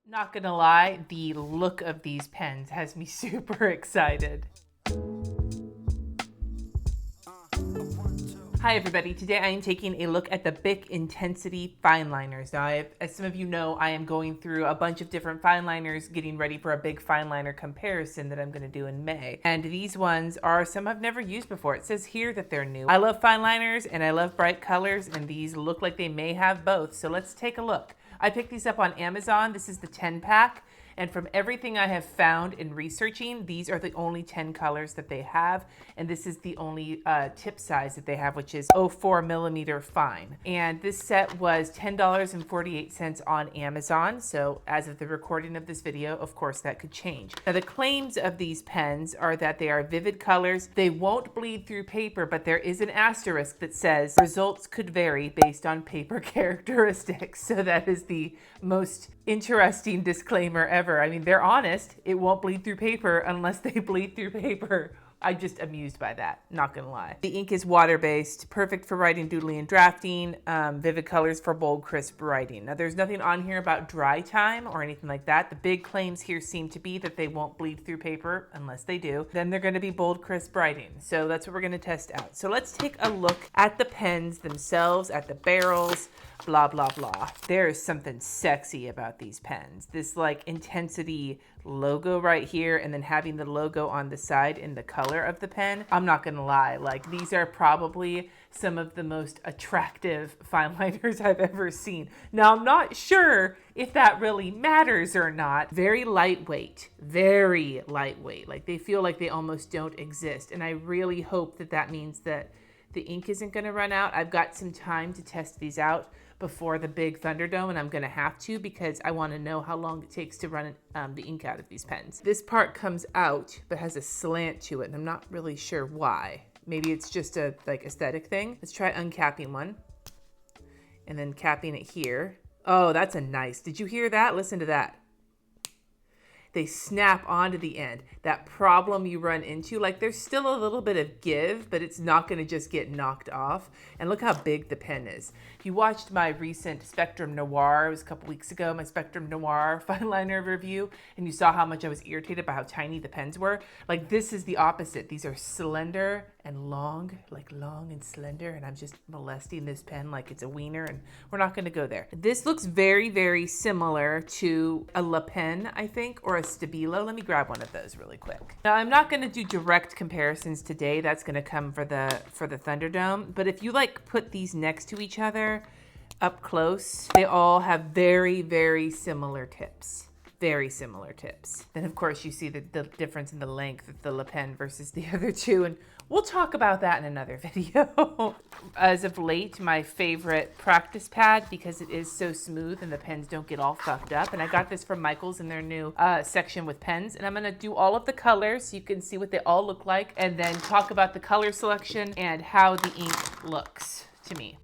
Not gonna lie, the look of these pens has me super excited. Hi everybody, today I am taking a look at the Bic Intensity Fineliners. Now, as some of you know, I am going through a bunch of different fineliners, getting ready for a big fineliner comparison that I'm going to do in May. And these ones are some I've never used before. It says here that they're new. I love fineliners and I love bright colors, and these look like they may have both. So let's take a look. I picked these up on Amazon. This is the 10 pack. And from everything I have found in researching, these are the only 10 colors that they have. And this is the only tip size that they have, which is 04 millimeter fine. And this set was $10.48 on Amazon. So as of the recording of this video, of course, that could change. Now, the claims of these pens are that they are vivid colors. They won't bleed through paper, but there is an asterisk that says results could vary based on paper characteristics. So that is the most interesting disclaimer ever. I mean, they're honest. It won't bleed through paper unless they bleed through paper. I'm just amused by that, not gonna lie. The ink is water-based, perfect for writing, doodling, and drafting, vivid colors for bold, crisp writing. Now, there's nothing on here about dry time or anything like that. The big claims here seem to be that they won't bleed through paper unless they do. Then they're gonna be bold, crisp writing. So that's what we're gonna test out. So let's take a look at the pens themselves, at the barrels, blah, blah, blah. There is something sexy about these pens. This like intensity logo right here, and then having the logo on the side in the color of the pen. I'm not gonna lie, like these are probably some of the most attractive fineliners I've ever seen. Now, I'm not sure if that really matters or not. Very lightweight, like they feel like they almost don't exist. And I really hope that that means that the ink isn't gonna run out. I've got some time to test these out before the big Thunderdome, and I'm gonna have to because I wanna know how long it takes to run the ink out of these pens. This part comes out, but has a slant to it, and I'm not really sure why. Maybe it's just a like aesthetic thing. Let's try uncapping one, and then capping it here. Oh, that's a nice, did you hear that? Listen to that. They snap onto the end. That problem you run into, like there's still a little bit of give, but it's not gonna just get knocked off. And look how big the pen is. If you watched my recent Spectrum Noir, it was a couple weeks ago, my Spectrum Noir fineliner review, and you saw how much I was irritated by how tiny the pens were. Like this is the opposite. These are slender and long, like long and slender, and I'm just molesting this pen like it's a wiener, and we're not gonna go there. This looks very, very similar to a Le Pen, I think, or a Stabilo. Let me grab one of those really quick. Now, I'm not gonna do direct comparisons today. That's gonna come for the Thunderdome, but if you like put these next to each other up close, they all have very, very similar tips. Very similar tips. Then of course you see the difference in the length of the Le Pen versus the other two, and we'll talk about that in another video. As of late, my favorite practice pad because it is so smooth and the pens don't get all fucked up. And I got this from Michael's in their new section with pens, and I'm gonna do all of the colors so you can see what they all look like, and then talk about the color selection and how the ink looks to me.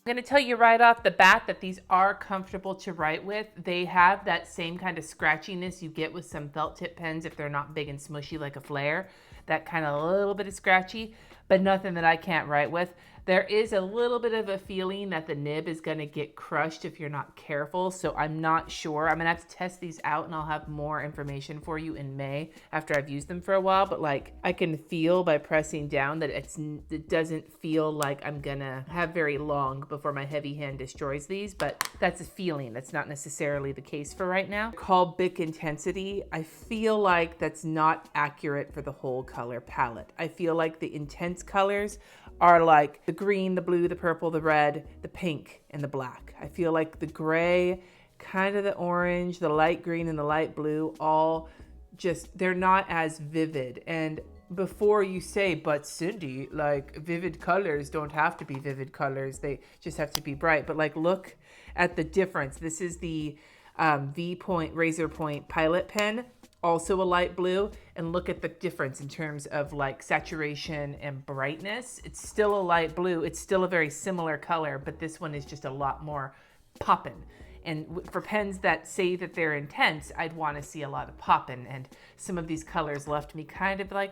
I'm going to tell you right off the bat that these are comfortable to write with. They have that same kind of scratchiness you get with some felt tip pens if they're not big and smushy like a Flair. That kind of little bit of scratchy, but nothing that I can't write with. There is a little bit of a feeling that the nib is going to get crushed if you're not careful, so I'm not sure. I'm going to have to test these out, and I'll have more information for you in May after I've used them for a while, but like I can feel by pressing down that it doesn't feel like I'm going to have very long before my heavy hand destroys these, but that's a feeling. That's not necessarily the case for right now. Called Bic Intensity, I feel like that's not accurate for the whole color palette. I feel like the intense colors are like the green, the blue, the purple, the red, the pink, and the black. I feel like the gray, kind of the orange, the light green, and the light blue, all just, they're not as vivid. And before you say, but Cindy, like vivid colors don't have to be vivid colors. They just have to be bright. But like, look at the difference. This is the V point razor point Pilot pen, also a light blue, and look at the difference in terms of like saturation and brightness. It's still a light blue. It's still a very similar color, but this one is just a lot more poppin'. And for pens that say that they're intense, I'd want to see a lot of poppin', and some of these colors left me kind of like,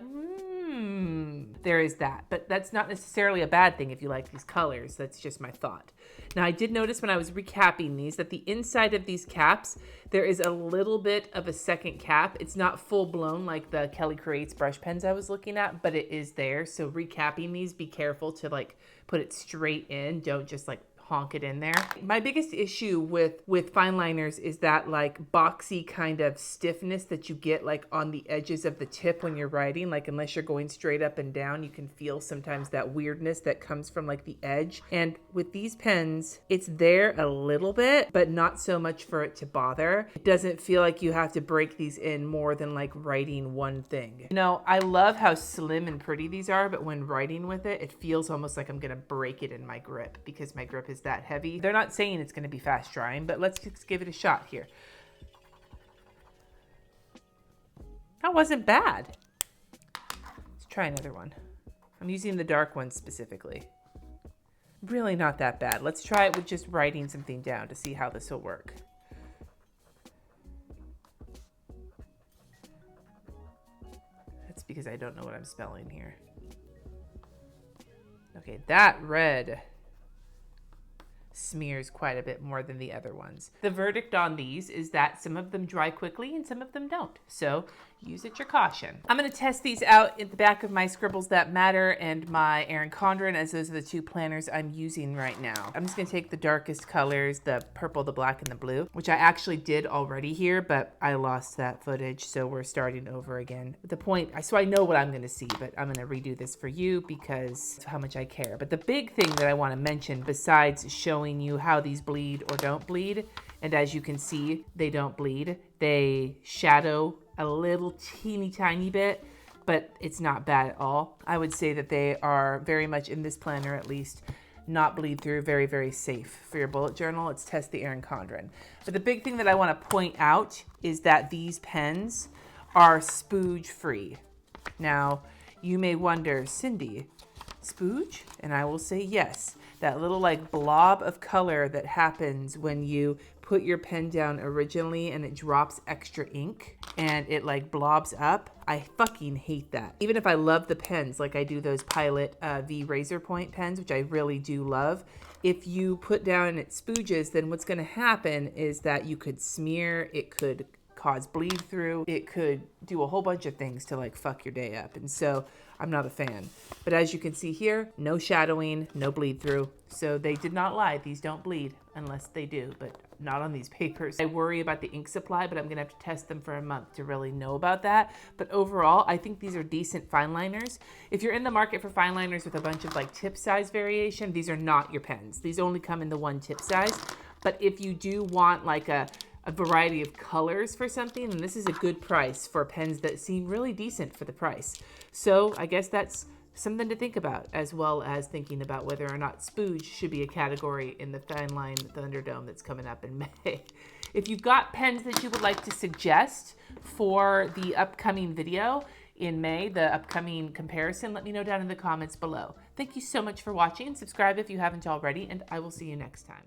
there is that. But that's not necessarily a bad thing if you like these colors. That's just my thought. Now, I did notice when I was recapping these that the inside of these caps, there is a little bit of a second cap. It's not full blown like the Kelly Creates brush pens I was looking at, but it is there. So recapping these, be careful to like put it straight in. Don't just like honk it in there. My biggest issue with fine liners is that like boxy kind of stiffness that you get like on the edges of the tip when you're writing. Like unless you're going straight up and down, you can feel sometimes that weirdness that comes from like the edge. And with these pens, it's there a little bit, but not so much for it to bother. It doesn't feel like you have to break these in more than like writing one thing. You know, I love how slim and pretty these are, but when writing with it, it feels almost like I'm gonna break it in my grip because my grip is that heavy. They're not saying it's going to be fast drying, but let's just give it a shot here. That wasn't bad. Let's try another one. I'm using the dark one specifically. Really not that bad. Let's try it with just writing something down to see how this will work. That's because I don't know what I'm spelling here. Okay, that red smears quite a bit more than the other ones. The verdict on these is that some of them dry quickly and some of them don't. So use at your caution. I'm going to test these out in the back of my Scribbles That Matter and my Erin Condren, as those are the two planners I'm using right now. I'm just going to take the darkest colors, the purple, the black, and the blue, which I actually did already here, but I lost that footage, so we're starting over again. The point, so I know what I'm going to see, but I'm going to redo this for you because of how much I care. But the big thing that I want to mention, besides showing you how these bleed or don't bleed, and as you can see, they don't bleed. They shadow a little teeny tiny bit, but it's not bad at all. I would say that they are very much, in this planner at least, not bleed through, very, very safe for your bullet journal. Let's test the Erin Condren. But the big thing that I want to point out is that these pens are spooge free. Now, you may wonder, Cindy, spooge? And I will say yes. That little like blob of color that happens when you put your pen down originally and it drops extra ink and it like blobs up. I fucking hate that. Even if I love the pens, like I do those Pilot V razor point pens, which I really do love, if you put down and it spooges, then what's gonna happen is that you could smear, it could cause bleed through, it could do a whole bunch of things to like fuck your day up. And so I'm not a fan. But as you can see here, no shadowing, no bleed through. So they did not lie. These don't bleed unless they do, but not on these papers. I worry about the ink supply, but I'm gonna have to test them for a month to really know about that. But overall, I think these are decent fine liners. If you're in the market for fine liners with a bunch of like tip size variation, these are not your pens. These only come in the one tip size. But if you do want like a variety of colors for something, and this is a good price for pens that seem really decent for the price. So I guess that's something to think about, as well as thinking about whether or not spooge should be a category in the fine line Thunderdome that's coming up in May. If you've got pens that you would like to suggest for the upcoming video in May, the upcoming comparison, let me know down in the comments below. Thank you so much for watching. Subscribe if you haven't already, and I will see you next time.